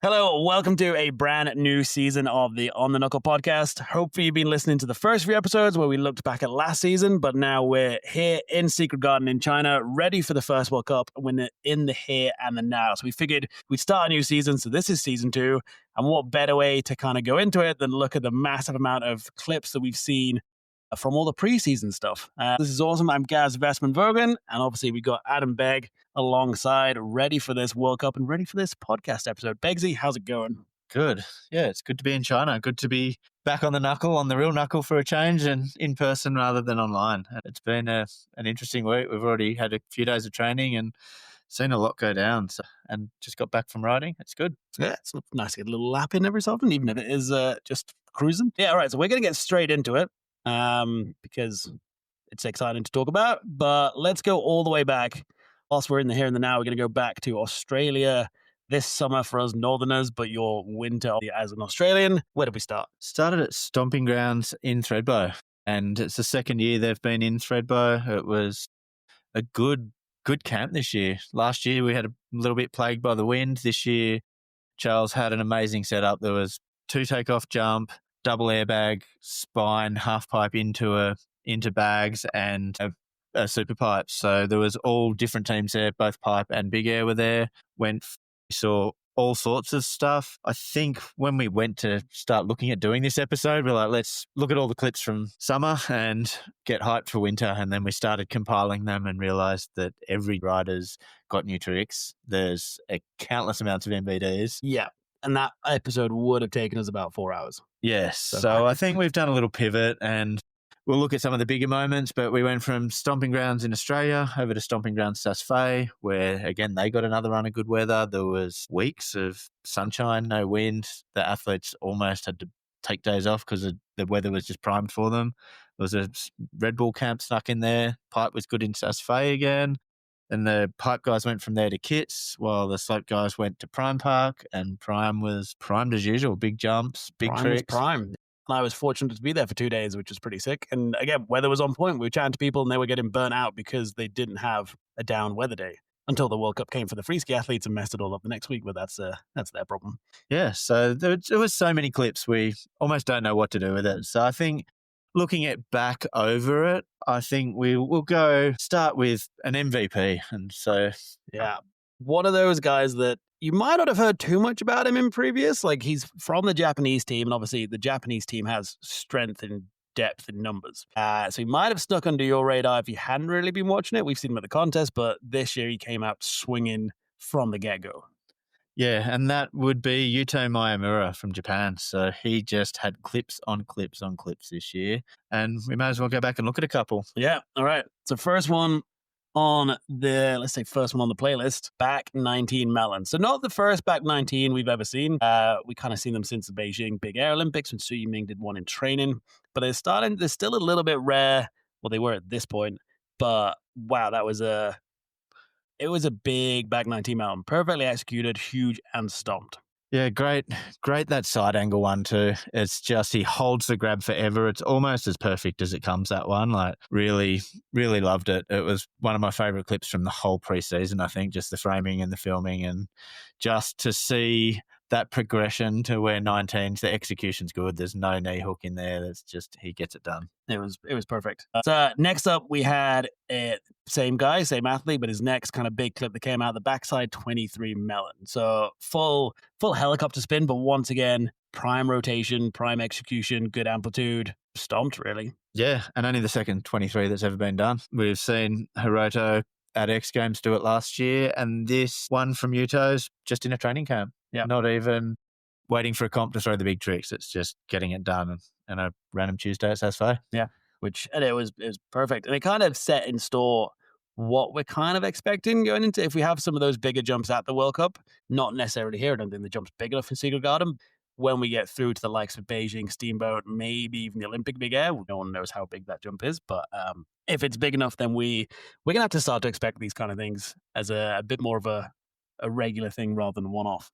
Hello, welcome to a brand new season of the On The Knuckle podcast. Hopefully you've been listening to the first few episodes where we looked back at last season, but now we're here in Secret Garden in China, ready for the first World Cup, and we're in the here and the now. So we figured we'd start a new season, so this is season 2, and what better way to kind of go into it than look at the massive amount of clips that we've seen from all the preseason stuff. This is awesome. I'm Gaz Vestman-Vogan, and obviously we got Adam Begg alongside, ready for this World Cup and ready for this podcast episode. Beggsy, how's it going? Good. Yeah, it's good to be in China. Good to be back on the knuckle, on the real knuckle for a change, and in person rather than online. It's been an interesting week. We've already had a few days of training and seen a lot go down, and just got back from riding. It's good. Yeah, it's nice to get a little lap in every so often, even if it is just cruising. Yeah, all right, so we're going to get straight into it because it's exciting to talk about, but let's go all the way back. Whilst we're in the here and the now, we're going to go back to Australia this summer for us Northerners, but your winter as an Australian. Where did we start? Started at Stomping Grounds in Thredbo, and it's the second year they've been in Thredbo. It was a good camp this year. Last year we had a little bit plagued by the wind. This year Charles had an amazing setup. There was 2 takeoff jump, double airbag, spine, half pipe into bags, and a super pipe. So there was all different teams there, both pipe and big air were there. We saw all sorts of stuff. I think when we went to start looking at doing this episode, we're like, let's look at all the clips from summer and get hyped for winter. And then we started compiling them and realized that every rider's got new tricks. There's a countless amounts of MVDs. Yeah. And that episode would have taken us about 4 hours. Yes. So I think we've done a little pivot and we'll look at some of the bigger moments, but we went from Stomping Grounds in Australia over to Stomping Grounds Saas Fee, where, again, they got another run of good weather. There was weeks of sunshine, no wind. The athletes almost had to take days off because the weather was just primed for them. There was a Red Bull camp snuck in there. Pipe was good in Saas Fee again. And the pipe guys went from there to kits, while the slope guys went to Prime Park, and Prime was primed as usual. Big jumps, big tricks. Prime. I was fortunate to be there for 2 days, which was pretty sick. And again, weather was on point. We were chatting to people and they were getting burnt out because they didn't have a down weather day until the World Cup came for the free ski athletes and messed it all up the next week. But that's their problem. Yeah, so there was so many clips, we almost don't know what to do with it. So I think looking at back over it, I think we'll go start with an MVP. And so, yeah, one of those guys that you might not have heard too much about him in previous. Like, he's from the Japanese team, and obviously the Japanese team has strength and depth in numbers. So he might have stuck under your radar if you hadn't really been watching it. We've seen him at the contest, but this year he came out swinging from the get-go. Yeah, and that would be Yuto Miyamura from Japan. So he just had clips on clips on clips this year, and we may as well go back and look at a couple. Yeah, all right. So first one on the, let's say first one on the playlist, Back 19 Melon. So not the first Back 19 we've ever seen. We kind of seen them since the Beijing Big Air Olympics when Su Yiming did one in training. But they're still a little bit rare. Well, they were at this point. But wow, it was a big Back 19 Melon. Perfectly executed, huge, and stomped. Yeah, great that side angle one too. It's just, he holds the grab forever. It's almost as perfect as it comes, that one. Like, really, really loved it. It was one of my favorite clips from the whole preseason, I think, just the framing and the filming, and just to see that progression to where 19's, the execution's good. There's no knee hook in there. It's just, he gets it done. It was perfect. So next up, we had same guy, same athlete, but his next kind of big clip that came out, the backside 23 Melon. So full helicopter spin, but once again, prime rotation, prime execution, good amplitude, stomped really. Yeah, and only the second 23 that's ever been done. We've seen Hiroto at X Games do it last year, and this one from Yuto's just in a training camp. Yeah, not even waiting for a comp to throw the big tricks. It's just getting it done. And a random Tuesday at Saas Fee. Yeah, and it was perfect. And it kind of set in store what we're kind of expecting going into, if we have some of those bigger jumps at the World Cup, not necessarily here. I don't think the jump's big enough in Secret Garden. When we get through to the likes of Beijing, Steamboat, maybe even the Olympic Big Air, no one knows how big that jump is. But if it's big enough, then we're going to have to start to expect these kind of things as a bit more of a regular thing rather than one-off.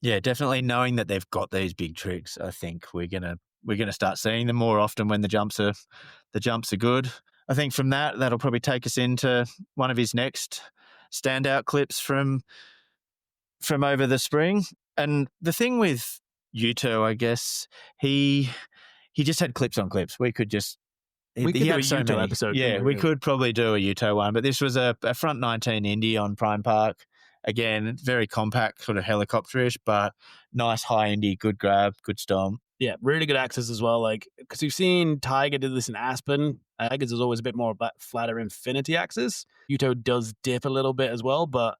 Yeah, definitely knowing that they've got these big tricks, I think we're gonna start seeing them more often when the jumps are good. I think from that'll probably take us into one of his next standout clips from over the spring. And the thing with Yuto, I guess, he just had clips on clips. We could just We could he do a had so Yuto many. episode. Yeah, we could probably do a Yuto one, but this was a front 19 Indy on Prime Park. Again, very compact, sort of helicopterish, but nice high Indy, good grab, good stomp. Yeah, really good access as well. Like, because we've seen Tiger did this in Aspen. Tigers is always a bit more of that flatter infinity axis. Yuto does dip a little bit as well, but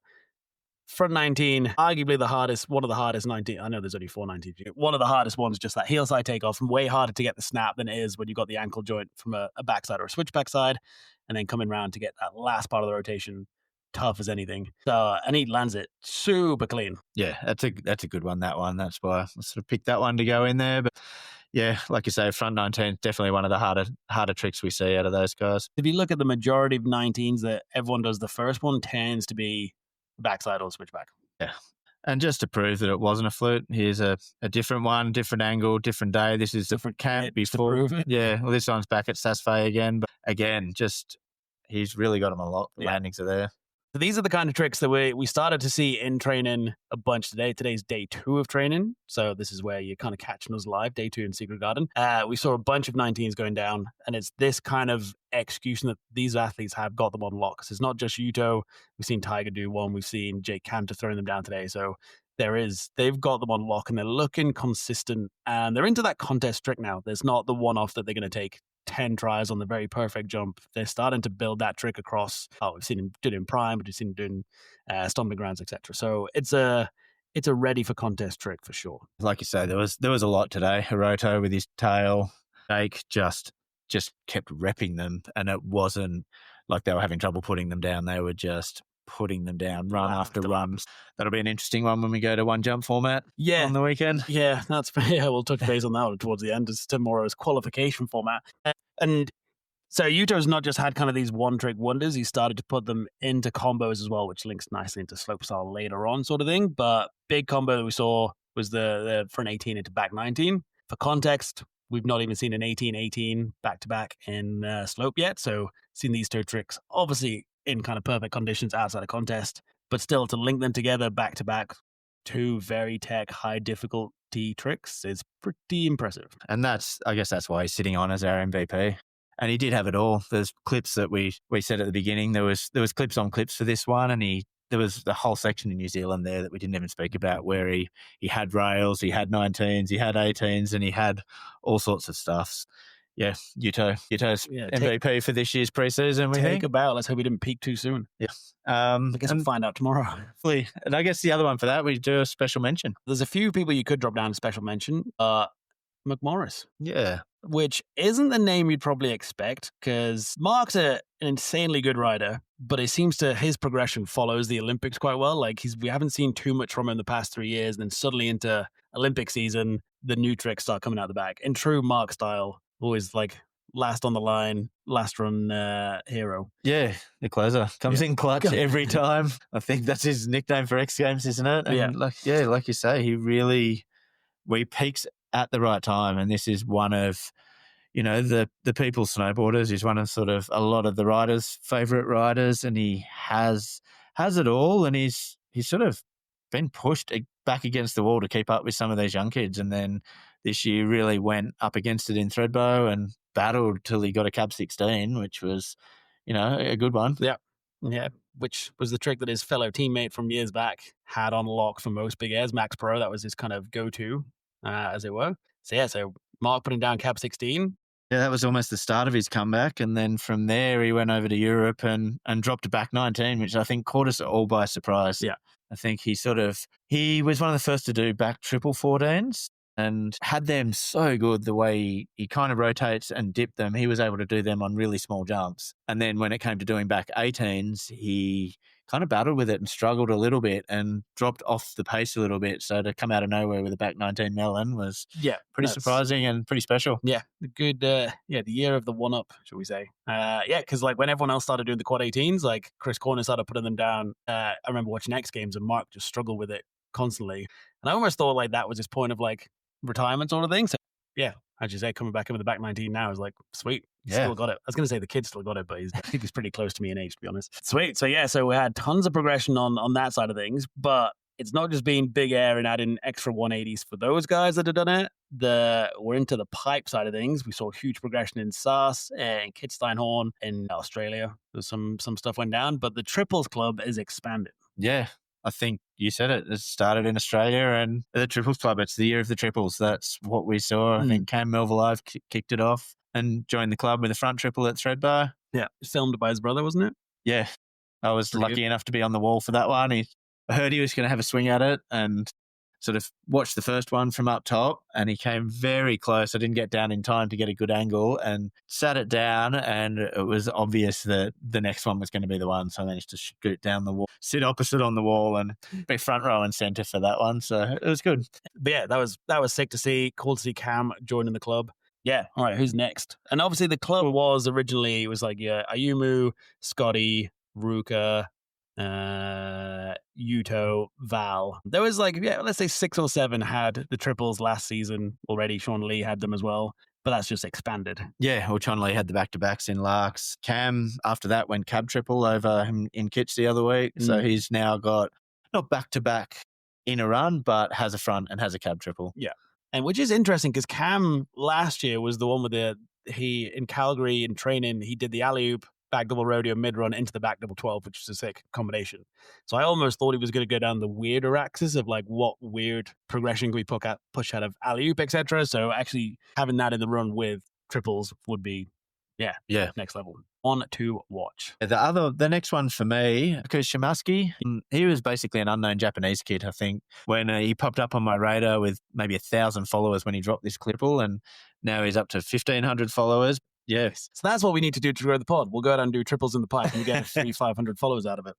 front 19, arguably one of the hardest 19. I know there's only 419. One of the hardest ones, just that heel side takeoff, way harder to get the snap than it is when you got the ankle joint from a backside or a switchback side, and then coming around to get that last part of the rotation, tough as anything. So, and he lands it super clean. Yeah, that's a good one, that one. That's why I sort of picked that one to go in there. But yeah, like you say, front 19 definitely one of the harder tricks we see out of those guys. If you look at the majority of 19s that everyone does, the first one tends to be backside or switchback. Yeah. And just to prove that it wasn't a fluke, here's a different one, different angle, different day. This is different camp before. To prove it. Yeah, well, this one's back at Sasfay again. But again, just he's really got them a lot. The landings are there. So these are the kind of tricks that we started to see in training a bunch today. Today's day 2 of training. So this is where you're kind of catching us live, day 2 in Secret Garden. We saw a bunch of 19s going down, and it's this kind of execution that these athletes have got them on lock. So it's not just Yuto. We've seen Tiger do one. We've seen Jake Cantor throwing them down today. So they've got them on lock, and they're looking consistent, and they're into that contest trick now. There's not the one-off that they're going to take 10 tries on the very perfect jump. They're starting to build that trick across. We've seen him do it in Prime, but we've seen him doing stomping grounds, etc. So it's a ready for contest trick for sure. Like you say, there was a lot today. Hiroto with his tail, Jake just kept repping them, and it wasn't like they were having trouble putting them down. They were just putting them down run after run. That'll be an interesting one when we go to one jump format on the weekend. Yeah, that's yeah. We'll touch base on that one towards the end. It's tomorrow's qualification format. And so Yuto's not just had kind of these one-trick wonders. He started to put them into combos as well, which links nicely into slopestyle later on sort of thing. But big combo that we saw was the front 18 into back 19. For context, we've not even seen an 18-18 back-to-back in slope yet. So seen these 2 tricks, obviously in kind of perfect conditions outside of contest, but still to link them together back-to-back, 2 very tech, high difficulty tricks is pretty impressive. And I guess that's why he's sitting on as our MVP. And he did have it all. There's clips that we said at the beginning. There was clips on clips for this one, and there was the whole section in New Zealand there that we didn't even speak about, where he had rails, he had 19s, he had 18s, and he had all sorts of stuffs. Yeah, Yuto's MVP for this year's preseason. Take a bow. Let's hope he didn't peak too soon. Yeah. I guess we'll find out tomorrow. Hopefully. And I guess the other one for that, we do a special mention. There's a few people you could drop down to special mention. McMorris. Yeah. Which isn't the name you'd probably expect, because Mark's an insanely good rider, but it seems his progression follows the Olympics quite well. Like we haven't seen too much from him the past 3 years, and then suddenly into Olympic season, the new tricks start coming out the back. In true Mark style, always like last on the line, last run hero. Yeah, the closer comes in clutch every time. I think that's his nickname for X Games, isn't it? And like you say, he peaks at the right time, and this is one of the people snowboarders. He's one of sort of a lot of the riders' favorite riders, and he has it all, and he's sort of been pushed back against the wall to keep up with some of these young kids, and then this year really went up against it in Threadbow and battled till he got a Cab 16, which was a good one. Yeah, which was the trick that his fellow teammate from years back had on lock for most big airs. Max Pro, that was his kind of go-to, as it were. So Mark putting down Cab 16. Yeah, that was almost the start of his comeback. And then from there, he went over to Europe and dropped a back 19, which I think caught us all by surprise. Yeah. I think he was one of the first to do back triple 14s and had them so good the way he kind of rotates and dipped them. He was able to do them on really small jumps. And then when it came to doing back 18s, he kind of battled with it and struggled a little bit and dropped off the pace a little bit. So to come out of nowhere with a back 19 melon was pretty surprising and pretty special. Yeah, good. The year of the one-up, shall we say. Because like when everyone else started doing the quad 18s, like Chris Corner started putting them down. I remember watching X Games and Mark just struggled with it constantly. And I almost thought like that was his point of like retirement sort of thing. So yeah, as you say, coming back in with the back 19 now is like, sweet. Still got it. I was going to say the kid still got it, but I think he's pretty close to me in age, to be honest. Sweet. So we had tons of progression on that side of things, but it's not just being big air and adding extra 180s for those guys that have done it. We're into the pipe side of things. We saw huge progression in SAS and Kitsteinhorn in Australia. There's some stuff went down, but the triples club is expanding. Yeah, I think you said it. It started in Australia, and the triples club, it's the year of the triples. That's what we saw. I think Cam Melville kicked it off and joined the club with a front triple at Threadbar. Yeah, filmed by his brother, wasn't it? Yeah, I was Pretty lucky good. enough to be on the wall for that one. I heard he was going to have a swing at it and sort of watched the first one from up top, and he came very close. I didn't get down in time to get a good angle and sat it down, and it was obvious that the next one was going to be the one. So I managed to scoot down the wall, sit opposite on the wall, and be front row and centre for that one. So it was good. But yeah, that was sick to see. Cool to see Cam joining the club. Yeah, all right, who's next? And obviously the club was originally, it was like, Ayumu, Scotty, Ruka, Yuto, Val. There was like, let's say 6 or 7 had the triples last season already. Sean Lee had them as well, but that's just expanded. Yeah, well, Sean Lee had the back-to-backs in Larks. Cam, after that, went cab triple over him in Kitch the other week. So he's now got not back-to-back in a run, but has a front and has a cab triple. Yeah. And which is interesting because Cam last year was the one with he in Calgary in training, he did the alley-oop, back double rodeo mid-run into the back double 12, which is a sick combination. So I almost thought he was going to go down the weirder axis of like what weird progression can we push out of alley-oop, etc. So actually having that in the run with triples would be, next level. On to watch. The next one for me, because Shimaski, he was basically an unknown Japanese kid, I think, when he popped up on my radar with maybe 1,000 followers when he dropped this triple, and now he's up to 1,500 followers. Yes. So that's what we need to do to grow the pod. We'll go out and do triples in the pipe and you get 500 followers out of it.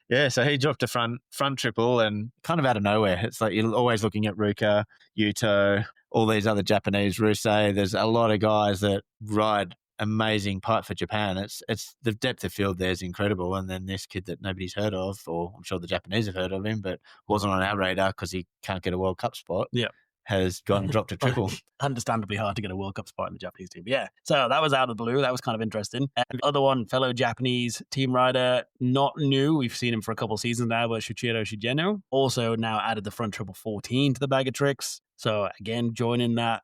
Yeah, so he dropped a front triple and kind of out of nowhere. It's like you're always looking at Ruka, Yuto, all these other Japanese, Rusei. There's a lot of guys that ride amazing pipe for Japan. It's the depth of field there is incredible. And then this kid that nobody's heard of, or I'm sure the Japanese have heard of him, but wasn't on our radar because he can't get a World Cup spot. Yeah. Has gone and dropped a triple. Understandably hard to get a World Cup spot in the Japanese team. Yeah. So that was out of the blue. That was kind of interesting. And the other one, fellow Japanese team rider, not new. We've seen him for a couple seasons now, but Shuichiro Shigeno also now added the front triple 14 to the bag of tricks. So again, joining that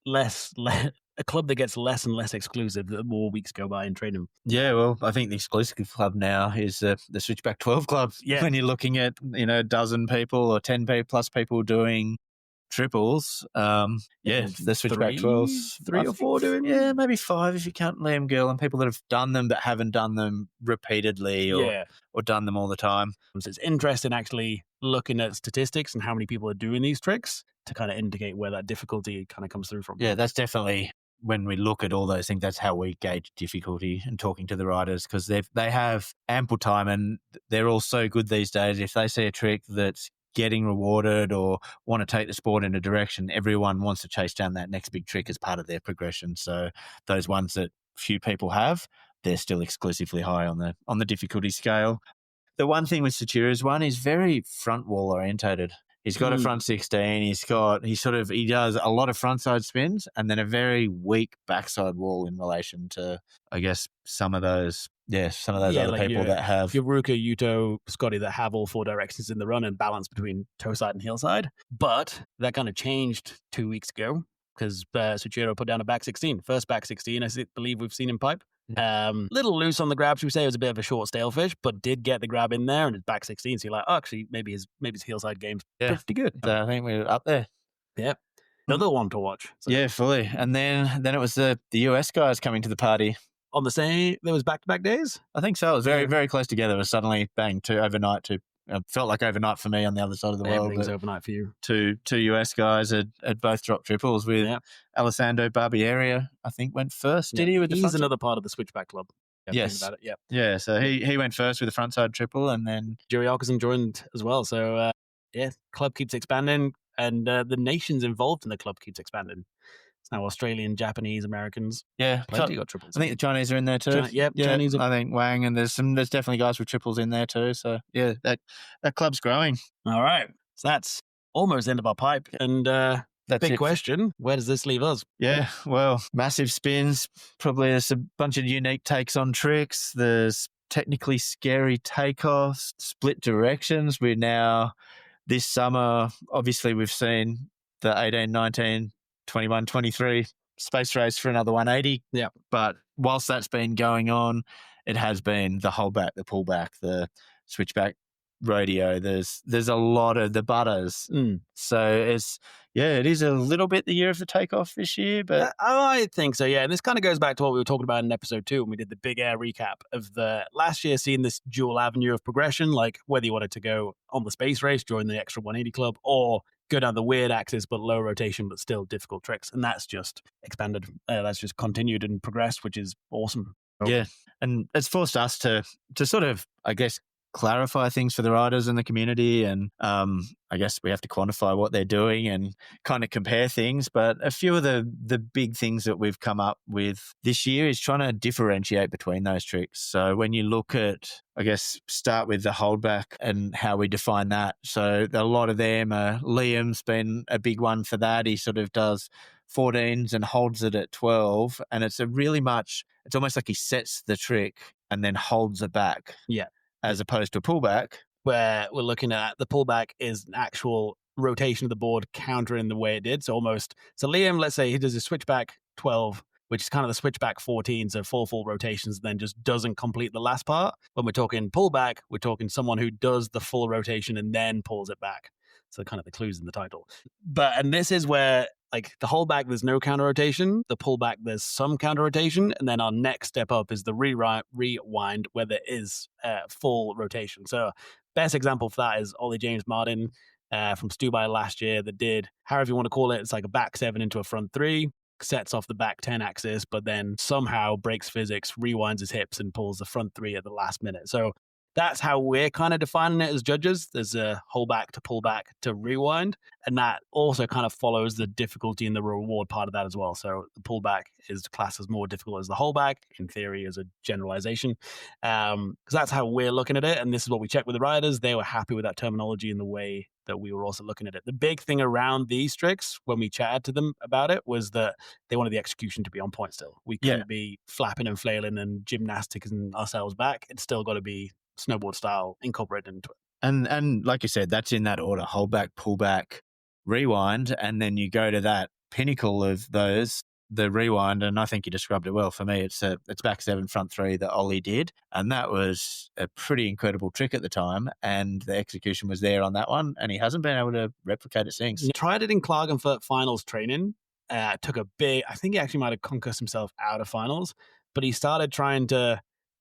a club that gets less and less exclusive the more weeks go by in training. Yeah, well, I think the exclusive club now is the Switchback 12 club. Yeah. When you're looking at, a dozen people or 10 plus people doing triples, the Switchback 12s. 3 or 4 doing? Yeah, maybe 5 if you count Liam Gill and people that have done them but haven't done them repeatedly or done them all the time. So it's interesting actually looking at statistics and how many people are doing these tricks to kind of indicate where that difficulty kind of comes through from. Yeah, that's definitely, when we look at all those things, that's how we gauge difficulty and talking to the riders, because they have ample time and they're all so good these days. If they see a trick that's getting rewarded or want to take the sport in a direction, everyone wants to chase down that next big trick as part of their progression. So those ones that few people have, they're still exclusively high on the difficulty scale. The one thing with Sachira's one is very front wall orientated. He's got a front 16. He does a lot of front side spins and then a very weak backside wall in relation to, I guess, some of those other like people that have your Ruka, Yuto, Scotty that have all 4 directions in the run and balance between toe side and heel side. But that kind of changed 2 weeks ago because Suchiro put down a back 16, first back 16. I believe we've seen him pipe. Little loose on the grab, should we say. It was a bit of a short stale fish, but did get the grab in there and it's back 16. So you're like, actually, maybe his heel side game's pretty good. So I think we're up there. Yeah. Another one to watch. So. Yeah, fully. And then it was the US guys coming to the party. On the same, there was back-to-back days? I think so. It was very, very close together. It was suddenly, bang, overnight. It felt like overnight for me on the other side of the world. Everything's overnight for you. Two US guys had both dropped triples with Alessandro Barbieri, I think, went first. Did he? He's another part of the Switchback Club. Yes. About it. Yeah, so he went first with the frontside triple and then Jerry Alkerson joined as well. So, club keeps expanding and the nations involved in the club keeps expanding. It's now Australian, Japanese, Americans. Yeah. Plenty got triples. I think the Chinese are in there too. Chinese. I think Wang and there's definitely guys with triples in there too. So, yeah, that club's growing. All right. So that's almost the end of our pipe. And big question, where does this leave us? Yeah, well, massive spins. Probably there's a bunch of unique takes on tricks. There's technically scary takeoffs, split directions. We're now this summer, obviously we've seen the 18, 19, 21, 23 space race for another 180. Yeah. But whilst that's been going on, it has been the holdback, the pullback, the switchback rodeo. There's a lot of the butters. So it is a little bit the year of the takeoff this year, but I think so, yeah. And this kind of goes back to what we were talking about in episode 2 when we did the big air recap of the last year, seeing this dual avenue of progression, like whether you wanted to go on the space race, join the extra 180 club, or go down the weird axis but low rotation but still difficult tricks. And that's just expanded. That's just continued and progressed, which is awesome. Yeah, and it's forced us to sort of, I guess, clarify things for the riders and the community, and I guess we have to quantify what they're doing and kind of compare things. But a few of the big things that we've come up with this year is trying to differentiate between those tricks. So when you look at, I guess, start with the holdback and how we define that. So a lot of them, Liam's been a big one for that. He sort of does 14s and holds it at 12, and it's almost like he sets the trick and then holds it back. Yeah. As opposed to a pullback. Where we're looking at the pullback is an actual rotation of the board countering the way it did. So Liam, let's say he does a switchback 12, which is kind of the switchback 14, so full rotations, and then just doesn't complete the last part. When we're talking pullback, we're talking someone who does the full rotation and then pulls it back. So kind of the clues in the title. And this is where, like, the holdback, there's no counter rotation. The pullback, there's some counter rotation. And then our next step up is the rewind, where there is full rotation. So best example for that is Ollie James Martin from Stubai last year that did, however you want to call it, it's like a back 7 into a front 3, sets off the back 10 axis, but then somehow breaks physics, rewinds his hips, and pulls the front 3 at the last minute. So that's how we're kind of defining it as judges. There's a holdback to pullback to rewind. And that also kind of follows the difficulty and the reward part of that as well. So the pullback is classed as more difficult as the holdback, in theory, as a generalization. Because that's how we're looking at it. And this is what we checked with the riders. They were happy with that terminology and the way that we were also looking at it. The big thing around these tricks, when we chatted to them about it, was that they wanted the execution to be on point still. We couldn't be flapping and flailing and gymnastics ourselves back. It's still got to be snowboard style incorporated into it. And like you said, that's in that order: holdback, pullback, rewind, and then you go to that pinnacle of those, the rewind. And I think you described it well. For me, it's back 7, front 3 that Ollie did, and that was a pretty incredible trick at the time. And the execution was there on that one, and he hasn't been able to replicate it since. He tried it in Klagenfurt finals training. Took a big. I think he actually might have concussed himself out of finals, but he started trying to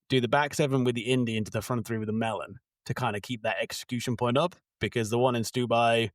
do the back 7 with the Indy into the front 3 with the melon to kind of keep that execution point up, because the one in Stubai,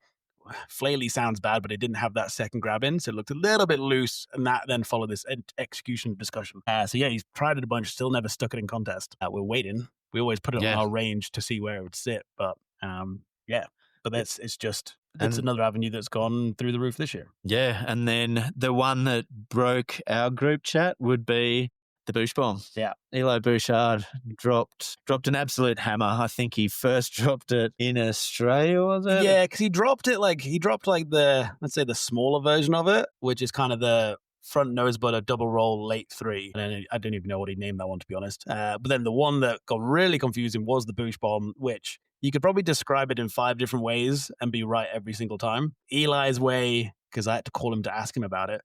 flaily sounds bad, but it didn't have that second grab in, so it looked a little bit loose, and that then followed this execution discussion. He's tried it a bunch, still never stuck it in contest. We're waiting. We always put it on our range to see where it would sit, but it's another avenue that's gone through the roof this year. Yeah, and then the one that broke our group chat would be the Bush Bomb. Yeah. Eli Bouchard dropped an absolute hammer. I think he first dropped it in Australia, was it? Yeah, because he dropped the, let's say, the smaller version of it, which is kind of the front nose but a double roll late 3. And I don't even know what he named that one, to be honest. But then the one that got really confusing was the Bush Bomb, which you could probably describe it in 5 different ways and be right every single time. Eli's way, because I had to call him to ask him about it,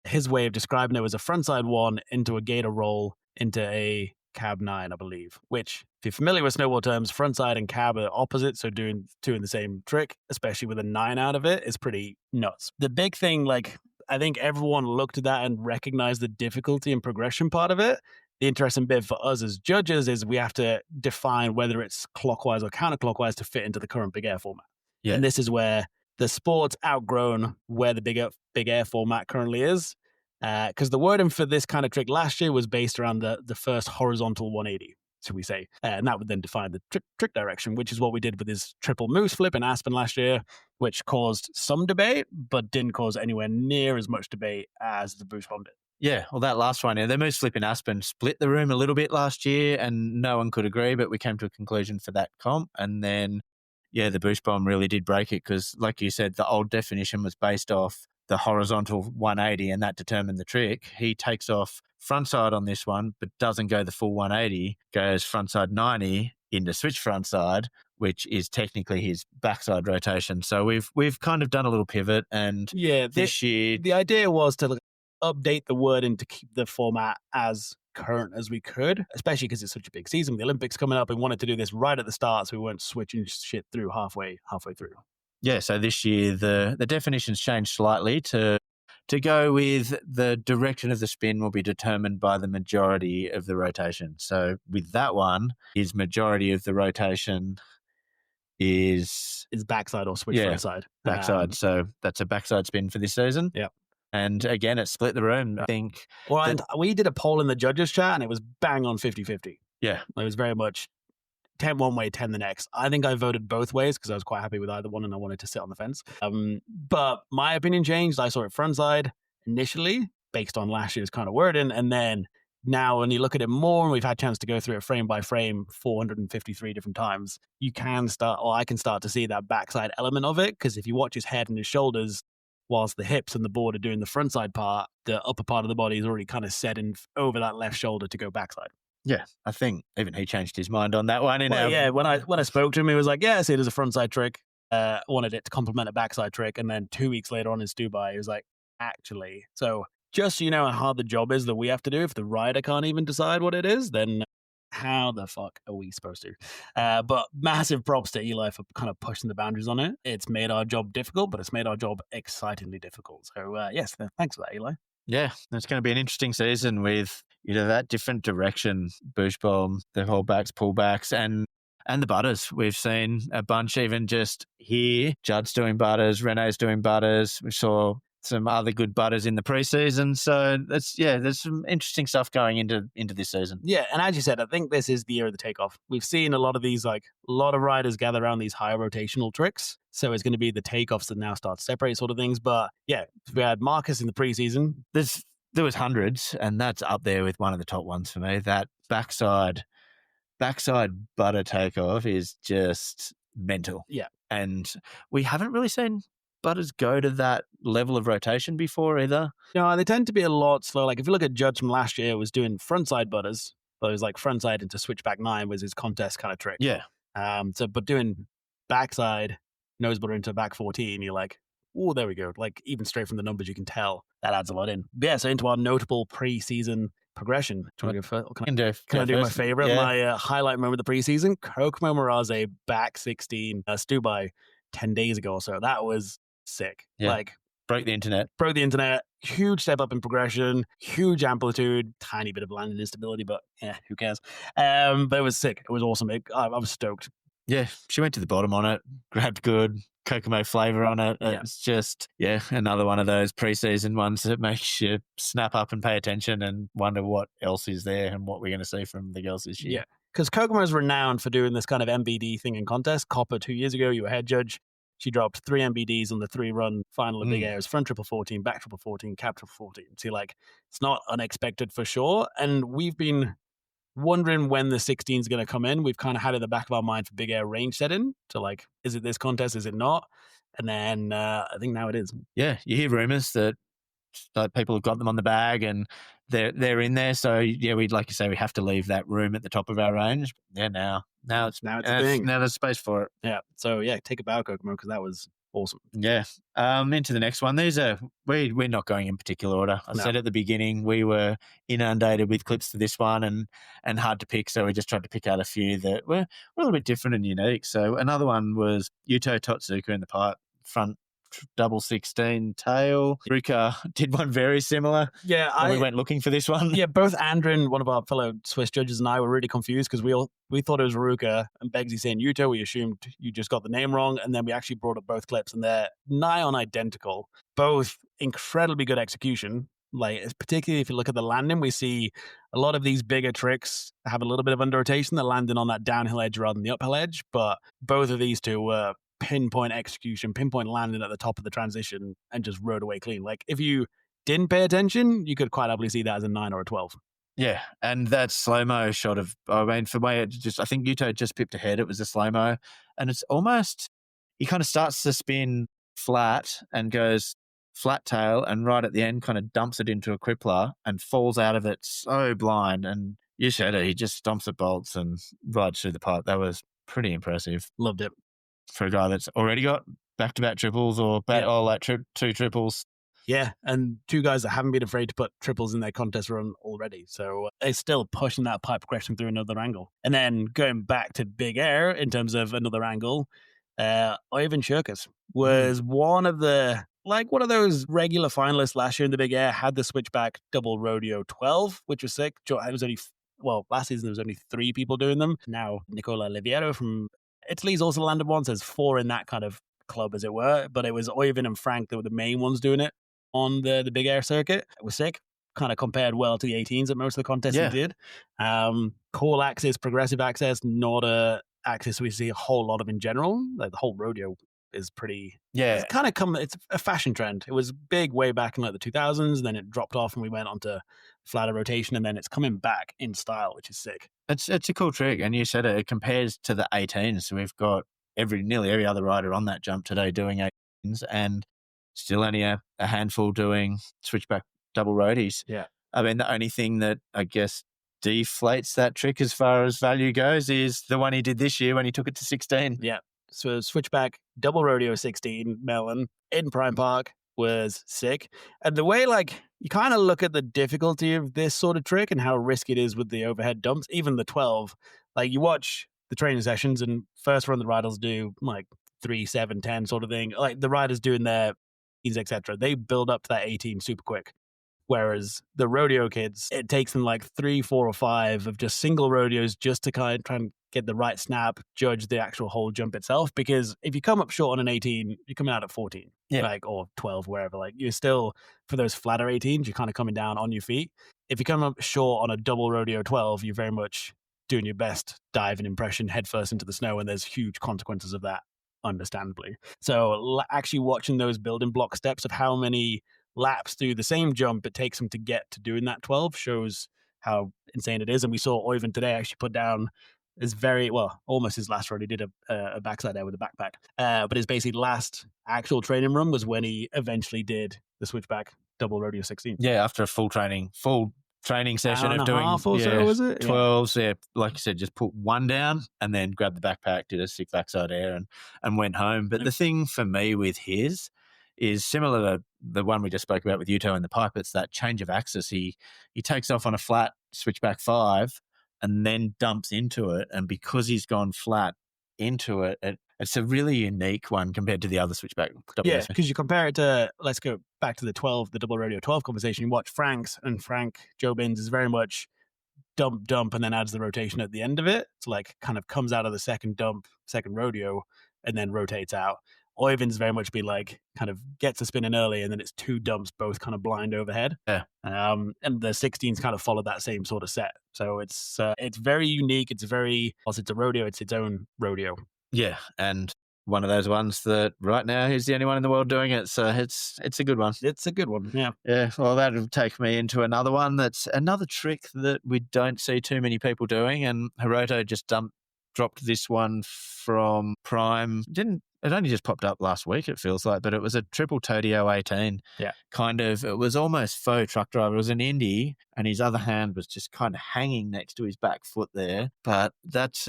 his way of describing it was a frontside 1 into a gator roll into a cab 9, I believe, which, if you're familiar with snowboard terms, frontside and cab are opposite, so doing 2 in the same trick, especially with a 9 out of it, is pretty nuts. The big thing, I think everyone looked at that and recognized the difficulty and progression part of it. The interesting bit for us as judges is we have to define whether it's clockwise or counterclockwise to fit into the current big air format. Yeah. And this is where the sport's outgrown where the big air format currently is. Because the wording for this kind of trick last year was based around the first horizontal 180, so we say. And that would then define the trick direction, which is what we did with his triple moose flip in Aspen last year, which caused some debate, but didn't cause anywhere near as much debate as the Bush Bomb did. Yeah, well, that last one, the moose flip in Aspen split the room a little bit last year, and no one could agree, but we came to a conclusion for that comp. And then, the Bush Bomb really did break it, because, like you said, the old definition was based off the horizontal 180, and that determined the trick. He takes off frontside on this one, but doesn't go the full 180, goes frontside 90 into switch frontside, which is technically his backside rotation. So we've kind of done a little pivot, and this year the idea was to update the wording to keep the format as current as we could, especially because it's such a big season with the Olympics coming up. We wanted to do this right at the start, so we weren't switching shit through halfway through. Yeah, so this year the definitions changed slightly to go with the direction of the spin will be determined by the majority of the rotation. So with that one, his majority of the rotation is backside or switch frontside. Backside. So that's a backside spin for this season. Yeah. And again, it split the room. I think. Well, and we did a poll in the judges chat, and it was bang on 50-50. Yeah. It was very much 10 one way, 10 the next. I think I voted both ways because I was quite happy with either one and I wanted to sit on the fence. But my opinion changed. I saw it frontside initially based on last year's kind of wording. And then now when you look at it more, and we've had a chance to go through it frame by frame 453 different times, I can start to see that backside element of it. Because if you watch his head and his shoulders, whilst the hips and the board are doing the frontside part, the upper part of the body is already kind of set in over that left shoulder to go backside. Yeah, I think even he changed his mind on that one. When I spoke to him, he was like, yeah, I see it as a frontside trick. Wanted it to complement a backside trick. And then 2 weeks later on in Dubai, he was like, actually. So just so you know how hard the job is that we have to do, if the rider can't even decide what it is, then how the fuck are we supposed to? But massive props to Eli for kind of pushing the boundaries on it. It's made our job difficult, but it's made our job excitingly difficult. So yes, thanks for that, Eli. Yeah, it's going to be an interesting season with that different direction, bush bomb, the holdbacks, pullbacks, and the butters. We've seen a bunch even just here. Judd's doing butters, Renee's doing butters. We saw some other good butters in the preseason. So there's some interesting stuff going into this season. Yeah, and as you said, I think this is the year of the takeoff. We've seen a lot of these, a lot of riders gather around these higher rotational tricks. So it's going to be the takeoffs that now start to separate sort of things. But yeah, we had Marcus in the preseason. There was hundreds, and that's up there with one of the top ones for me. That backside butter takeoff is just mental. Yeah. And we haven't really seen butters go to that level of rotation before either. No, they tend to be a lot slower. Like if you look at Judge from last year, was doing frontside butters, but it was like frontside into switchback 9 was his contest kind of trick. Yeah. But doing backside nose butter into back 14, you're like, oh, there we go. Like even straight from the numbers, you can tell that adds a lot in. But yeah, so into our notable preseason progression. Can I do my favorite? Yeah. My highlight moment of the preseason, Kokomo Mirage back 16 Dubai 10 days ago or so. That was sick. Yeah. Like broke the internet. Huge step up in progression, huge amplitude, tiny bit of landing instability, but yeah, who cares? But it was sick. It was awesome. I was stoked. Yeah, she went to the bottom on it, grabbed good Kokomo flavor on it. Yeah. It's just, another one of those preseason ones that makes you snap up and pay attention and wonder what else is there and what we're going to see from the girls this year. Yeah, because Kokomo is renowned for doing this kind of MBD thing in contests. Copper 2 years ago, you were head judge. She dropped 3 MBDs on the 3-run final of Big Airs, front triple 14, back triple 14, cap triple 14. So it's not unexpected for sure. And we've been wondering when the 16 is going to come in. We've kind of had it in the back of our mind for Big Air range setting. So is it this contest? Is it not? And then I think now it is. Yeah, you hear rumors that people have got them on the bag and they're in there. So we'd like you say we have to leave that room at the top of our range. Yeah, now it's a thing. Now there's space for it. Yeah. So take a bow, Kokomo, because that was awesome. Yeah. Into the next one. These are we're not going in particular order. I said at the beginning we were inundated with clips to this one and hard to pick, so we just tried to pick out a few that were a little bit different and unique. So another one was Yuto Totsuka in the pipe, front double 16 tail. Ruka did one very similar. Yeah, we went looking for this one. Yeah, both Andrin, one of our fellow Swiss judges, and I were really confused because we thought it was Ruka and Beggsy saying Yuto. We assumed you just got the name wrong, and then we actually brought up both clips, and they're nigh on identical. Both incredibly good execution. Particularly if you look at the landing, we see a lot of these bigger tricks have a little bit of under rotation. They're landing on that downhill edge rather than the uphill edge, but both of these two were pinpoint execution, pinpoint landing at the top of the transition and just rode away clean. If you didn't pay attention, you could quite happily see that as a 9 or a 12. Yeah, and that slow-mo shot for me, I think Yuto just pipped ahead. It was a slow-mo, and it's almost, he kind of starts to spin flat and goes flat tail, and right at the end kind of dumps it into a crippler and falls out of it so blind. And you said it, he just stomps the bolts and rides through the pipe. That was pretty impressive Loved it. for a guy that's already got back-to-back triples or two triples. Yeah, and two guys that haven't been afraid to put triples in their contest run already. So they're still pushing that pipe progression through another angle. And then going back to Big Air in terms of another angle, Ivan Shurkas was one of those regular finalists last year in the Big Air, had the switchback double rodeo 12, which was sick. It was only, last season there was only 3 people doing them. Now Nicola Liviero from Italy's also landed one, so there's 4 in that kind of club, as it were. But it was Ivan and Frank that were the main ones doing it on the Big Air circuit. It was sick. Kind of compared well to the 18s at most of the contests he did. Cool axis, progressive access, not a axis we see a whole lot of in general. Like the whole rodeo is pretty. Yeah. It's a fashion trend. It was big way back in like the 2000s, and then it dropped off and we went onto flatter rotation, and then it's coming back in style, which is sick. It's a cool trick, and you said it compares to the 18s. So we've got nearly every other rider on that jump today doing 18s, and still only a handful doing switchback double roadies. Yeah. I mean, the only thing that I guess deflates that trick as far as value goes is the one he did this year when he took it to 16. Yeah. So switchback double rodeo 16 Melon in Prime Park was sick. And the way you kind of look at the difficulty of this sort of trick and how risky it is with the overhead dumps, even the 12, you watch the training sessions and first run the riders do 3, 7, 10 sort of thing. Like the riders doing their etc. They build up to that 18 super quick. Whereas the rodeo kids, it takes them 3, 4, or 5 of just single rodeos just to kind of try and get the right snap, judge the actual whole jump itself. Because if you come up short on an 18, you're coming out at 14, or 12, wherever. You're still, for those flatter 18s, you're kind of coming down on your feet. If you come up short on a double rodeo 12, you're very much doing your best dive and impression headfirst into the snow, and there's huge consequences of that, understandably. So actually watching those building block steps of how many laps through the same jump it takes him to get to doing that 12 shows how insane it is. And we saw Ivan today actually put down almost his last run. He did a backside there with a backpack. But his basically last actual training run was when he eventually did the switchback double rodeo 16. Yeah, after a full training session of doing 12s. Yeah, like you said, just put one down and then grabbed the backpack, did a sick backside air and went home. But the thing for me with his is similar to the one we just spoke about with Yuto and the pipe. It's that change of axis. He takes off on a flat switchback 5 and then dumps into it. And because he's gone flat into it, it's a really unique one compared to the other switchback. Yeah, because you compare it to, let's go back to the 12, the double rodeo 12 conversation. You watch Frank's, and Joe Binns is very much dump, and then adds the rotation at the end of it. So kind of comes out of the second rodeo, and then rotates out. Ivan's very much be kind of gets a spin in early, and then it's 2 dumps, both kind of blind overhead. Yeah. And the 16s kind of follow that same sort of set. So it's very unique. It's a rodeo. It's its own rodeo. Yeah, and one of those ones that right now he's the only one in the world doing it. So it's a good one. It's a good one. Yeah. Yeah. Well, that'll take me into another one. That's another trick that we don't see too many people doing. And Hiroto just dropped this one from Prime. It only just popped up last week, it feels like, but it was a triple Todio 18. Yeah. It was almost faux truck driver. It was an Indy, and his other hand was just kind of hanging next to his back foot there. But that's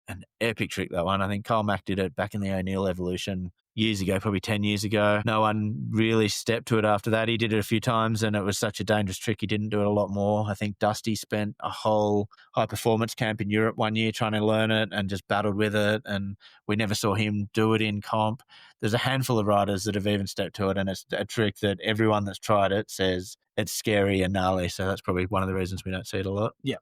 an epic trick, that one. I think Kyle Mack did it back in the O'Neill Evolution years ago, probably 10 years ago. No one really stepped to it after that. He did it a few times, and it was such a dangerous trick. He didn't do it a lot more. I think Dusty spent a whole high-performance camp in Europe one year trying to learn it and just battled with it, and we never saw him do it in comp. There's a handful of riders that have even stepped to it, and it's a trick that everyone that's tried it says it's scary and gnarly, so that's probably one of the reasons we don't see it a lot. Yeah,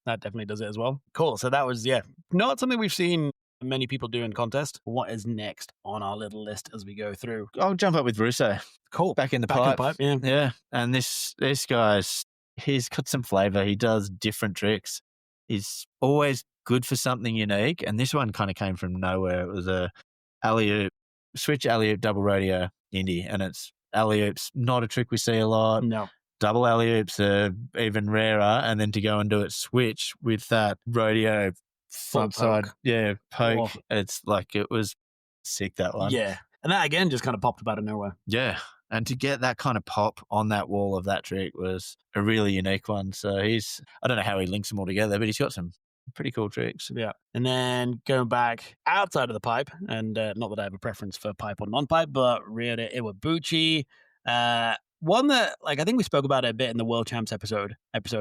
that definitely does it as well. Cool. So that was, not something we've seen many people do in contest. What is next on our little list as we go through? I'll jump up with Russo. Cool. Back in the pipe. Yeah. And this guy's, he's got some flavor. He does different tricks. He's always good for something unique. And this one kind of came from nowhere. It was a switch alley-oop double rodeo Indy. And it's alley-oops, not a trick we see a lot. No. Double alley-oops are even rarer. And then to go and do it switch with that rodeo front side, poke. Oh. It's it was sick, that one. Yeah. And that again just kind of popped up out of nowhere. Yeah. And to get that kind of pop on that wall of that trick was a really unique one. So I don't know how he links them all together, but he's got some Pretty cool tricks. Yeah. And then going back outside of the pipe, and not that I have a preference for pipe or non-pipe, but Ryota Iwabuchi, one that, like, I think we spoke about it a bit in the World Champs episode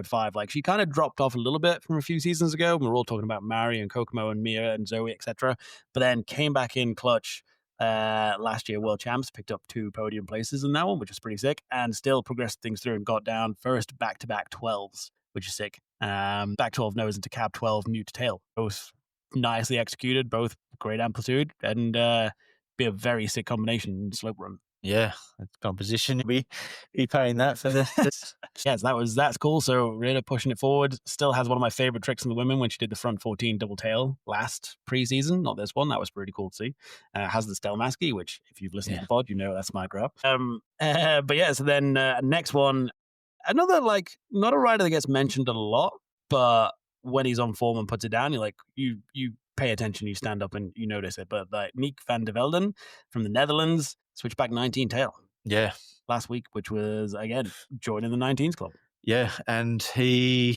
5. Like, she kind of dropped off a little bit from a few seasons ago. We were all talking about Mari and Kokomo and Mia and Zoe, etc. But then came back in clutch last year, World Champs, picked up 2 podium places in that one, which was pretty sick, and still progressed things through and got down first back-to-back 12s, which is sick. Back 12 nose into cab 12 mute to tail. Both nicely executed, both great amplitude, and be a very sick combination in slope run. Yeah, composition. Be paying that for this. Yes, that's cool. So really pushing it forward. Still has one of my favorite tricks in the women when she did the front 14 double tail last preseason. Not this one. That was pretty cool to see. Has the Stelmasky, which if you've listened to the pod, you know that's my grab. But yeah, so then next one, another, like, not a rider that gets mentioned a lot, but when he's on form and puts it down, you're like, you pay attention, you stand up and you notice it. But like Nick van der Velden from the Netherlands, switchback 19 tail. Yeah. Last week, which was, again, joining the 19s club. Yeah, and he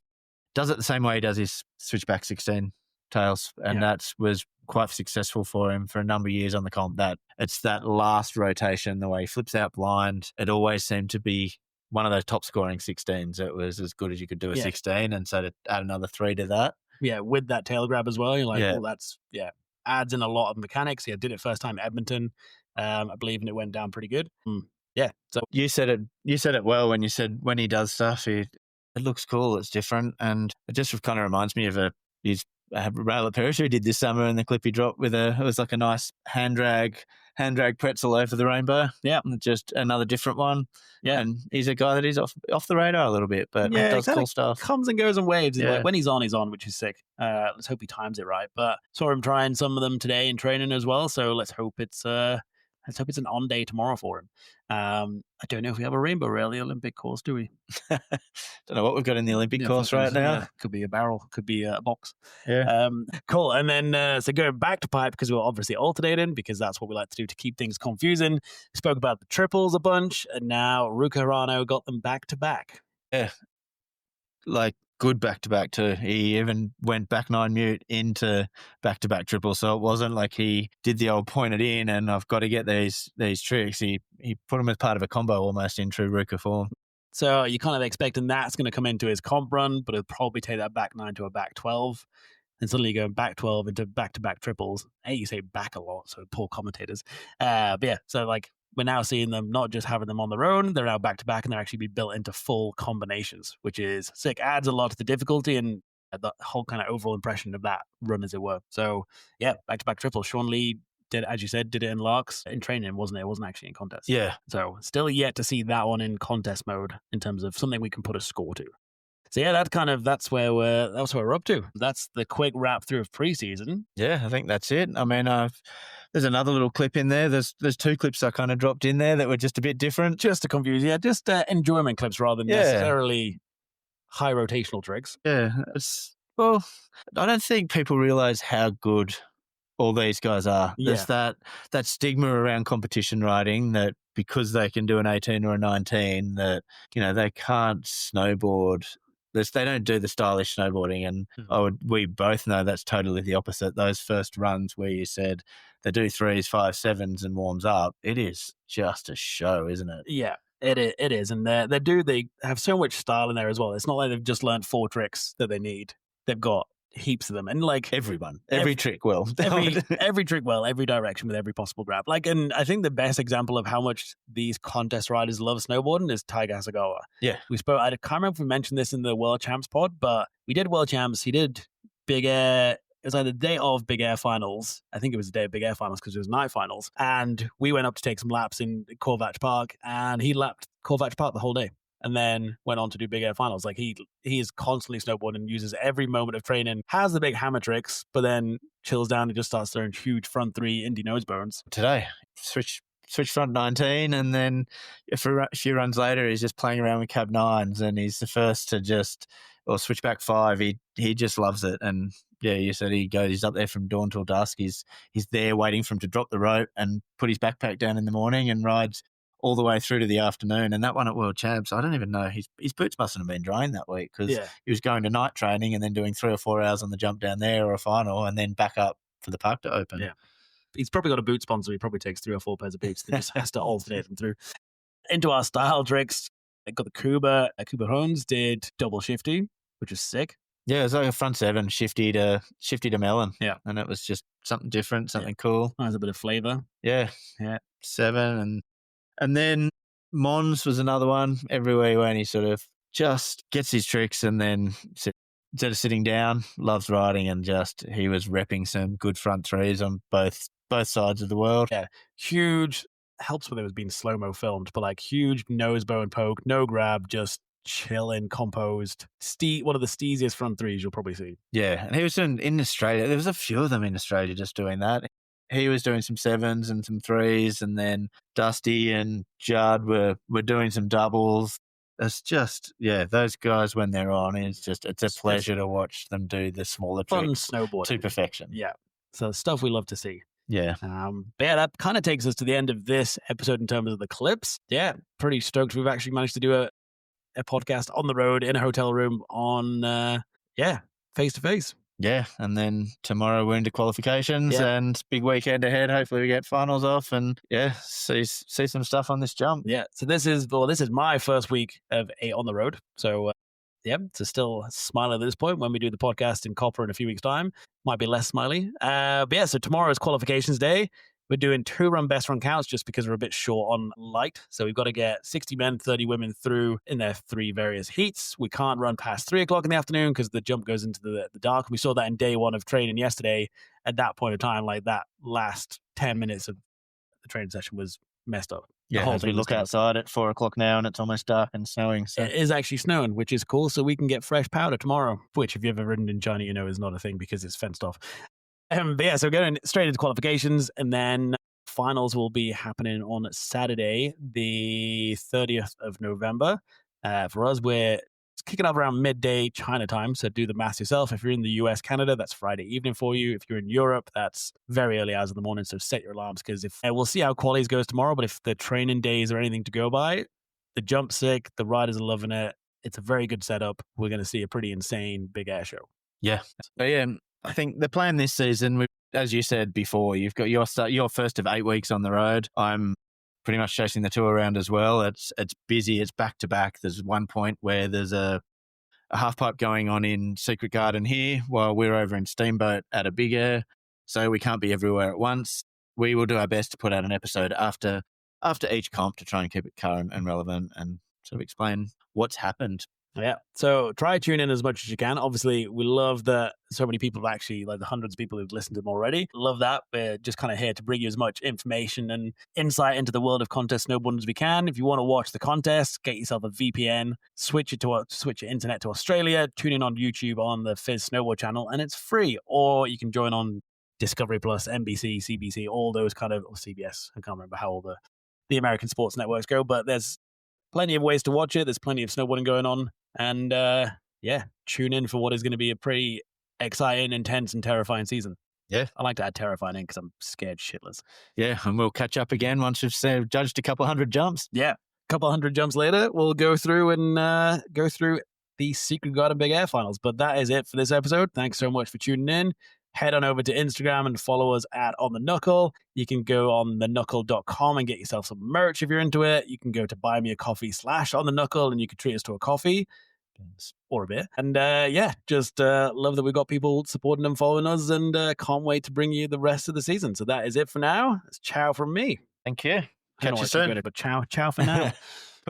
does it the same way he does his switchback 16 tails, and that was quite successful for him for a number of years on the comp. That it's that last rotation, the way he flips out blind, it always seemed to be one of those top scoring 16s. It was as good as you could do a 16, and so to add another 3 to that. Yeah, with that tail grab as well, you're like, well, that's, adds in a lot of mechanics. He did it first time at Edmonton, I believe, and it went down pretty good. Yeah. So you said it well when you said when he does stuff, it looks cool, it's different, and it just kind of reminds me of his rail parachute he did this summer in the clip he dropped with it was like a nice hand drag pretzel over the rainbow. Yeah, just another different one. Yeah, and he's a guy that is off the radar a little bit, but does cool stuff. Comes and goes in waves. Like, when he's on, which is sick. Let's hope he times it right. But saw him trying some of them today in training as well. So let's hope it's an on day tomorrow for him. I don't know if we have a rainbow rail, the Olympic course, do we? Don't know what we've got in the Olympic course right now. Yeah, could be a barrel, could be a box. Yeah. Cool. And then, so going back to pipe, because we're obviously alternating, because that's what we like to do to keep things confusing. We spoke about the triples a bunch, and now Ruka Hirano got them back to back. Yeah. Like, good back-to-back too. He even went back 9 mute into back-to-back triple, so it wasn't like he did the old point it in and I've got to get these tricks. He put them as part of a combo almost in true Ruka form. So you're kind of expecting that's going to come into his comp run, but it'll probably take that back 9 to a back 12. And suddenly you're going back 12 into back-to-back triples. Hey, you say back a lot, so poor commentators. But yeah, so like we're now seeing them not just having them on their own, they're now back-to-back, and they're actually be built into full combinations, which is sick. Adds a lot to the difficulty and the whole kind of overall impression of that run, as it were. So yeah, back-to-back triples. Sean Lee did, as you said, did it in Larks in training, wasn't it? It wasn't actually in contest. Yeah. So still yet to see that one in contest mode in terms of something we can put a score to. So yeah, that's where we're up to. That's the quick wrap through of preseason. Yeah, I think that's it. I mean, there's another little clip in there. There's 2 clips I kind of dropped in there that were just a bit different, just to confuse. Yeah, just enjoyment clips rather than necessarily high rotational tricks. Yeah, well, I don't think people realize how good all these guys are. There's that stigma around competition riding that because they can do an 18 or a 19 that, they can't snowboard. They don't do the stylish snowboarding, and we both know that's totally the opposite. Those first runs where you said they do 3s, 5s, 7s and warms up, it is just a show, isn't it? Yeah, it is. And they have so much style in there as well. It's not like they've just learned 4 tricks that they need. They've got heaps of them, and like every trick well, every trick well, every direction with every possible grab. Like, and I think the best example of how much these contest riders love snowboarding is Taiga Hasegawa. Yeah, we spoke. I can't remember if we mentioned this in the World Champs pod, but we did World Champs. He did Big Air. It was like the day of Big Air finals. I think it was the day of Big Air finals because it was night finals, and we went up to take some laps in Korvach Park, and he lapped Korvach Park the whole day. And then went on to do Big Air finals. Like he is constantly snowboarding, uses every moment of training, has the big hammer tricks, but then chills down and just starts throwing huge front 3 indie nose bones. Today, switch front 19, and then a few runs later, he's just playing around with cab 9s, and he's the first to switch back 5. He just loves it, and yeah, you said he's up there from dawn till dusk. He's there waiting for him to drop the rope and put his backpack down in the morning and rides all the way through to the afternoon. And that one at World Champs, I don't even know. His boots mustn't have been drying that week because he was going to night training and then doing 3 or 4 hours on the jump down there or a final and then back up for the park to open. Yeah. He's probably got a boot sponsor. He probably takes 3 or 4 pairs of boots that just has to alternate them through. Into our style tricks, I got the Kuba. Kuba Hones did double shifty, which is sick. Yeah, it was like a front 7, shifty to melon. Yeah. And it was just something different, something cool. Has a bit of flavour. Yeah. 7. And then Mons was another one. Everywhere he went, he sort of just gets his tricks and then instead of sitting down, loves riding and he was repping some good front 3s on both sides of the world. Yeah, huge, helps when it was being slow-mo filmed, but like huge nose bow and poke, no grab, just chilling, composed. One of the steeziest front 3s you'll probably see. Yeah, and he was doing in Australia. There was a few of them in Australia just doing that. He was doing some 7s and some 3s, and then Dusty and Judd were doing some doubles. It's just, those guys when they're on, it's a pleasure to watch them do the smaller tricks snowboarding to perfection. Yeah, so stuff we love to see. Yeah. But yeah, that kind of takes us to the end of this episode in terms of the clips. Yeah, pretty stoked we've actually managed to do a podcast on the road in a hotel room on, face to face. Yeah, and then tomorrow we're into qualifications and big weekend ahead. Hopefully we get finals off and see some stuff on this jump. Yeah, so this is my first week of on the road. So so still smiley at this point. When we do the podcast in Copper in a few weeks' time, might be less smiley. But yeah, so tomorrow is qualifications day. We're doing 2 run best run counts just because we're a bit short on light. So we've got to get 60 men, 30 women through in their 3 various heats. We can't run past 3 o'clock in the afternoon because the jump goes into the dark. We saw that in day 1 of training yesterday. At that point of time, like that last 10 minutes of the training session was messed up. Yeah, as we look outside at 4 o'clock now and it's almost dark and snowing. So. It is actually snowing, which is cool. So we can get fresh powder tomorrow, which if you've ever ridden in China, you know is not a thing because it's fenced off. But yeah, so going straight into qualifications and then finals will be happening on Saturday, the 30th of November. For us, we're kicking off around midday China time, so do the math yourself. If you're in the US, Canada, that's Friday evening for you. If you're in Europe, that's very early hours of the morning, so set your alarms because we'll see how qualies goes tomorrow, but if the training days are anything to go by, the jump's sick, the riders are loving it. It's a very good setup. We're going to see a pretty insane big air show. Yeah. But yeah, I think the plan this season, as you said before, you've got your first of 8 weeks on the road. I'm pretty much chasing the 2 around as well. It's busy. It's back to back. There's one point where there's a half pipe going on in Secret Garden here while we're over in Steamboat at a big air. So we can't be everywhere at once. We will do our best to put out an episode after each comp to try and keep it current and relevant and sort of explain what's happened. Yeah, so try tune in as much as you can. Obviously, we love that so many people have actually, like the hundreds of people who've listened to them already. Love that. We're just kind of here to bring you as much information and insight into the world of contest snowboarding as we can. If you want to watch the contest, get yourself a VPN, switch your internet to Australia, tune in on YouTube on the Fizz Snowboard channel, and it's free. Or you can join on Discovery Plus, NBC, CBC, all those kind of, or CBS. I can't remember how all the American sports networks go, but there's plenty of ways to watch it. There's plenty of snowboarding going on. And tune in for what is going to be a pretty exciting, intense, and terrifying season. Yeah. I like to add terrifying in because I'm scared shitless. Yeah, and we'll catch up again once we've judged a couple hundred jumps. Yeah, a couple hundred jumps later, we'll go through the Secret Garden Big Air Finals. But that is it for this episode. Thanks so much for tuning in. Head on over to Instagram and follow us at On The Knuckle. You can go on theknuckle.com and get yourself some merch if you're into it. You can go to buymeacoffee/On The Knuckle and you can treat us to a coffee or a beer. And just love that we've got people supporting and following us and can't wait to bring you the rest of the season. So that is it for now. It's ciao from me. Thank you. Catch you soon. But ciao for now.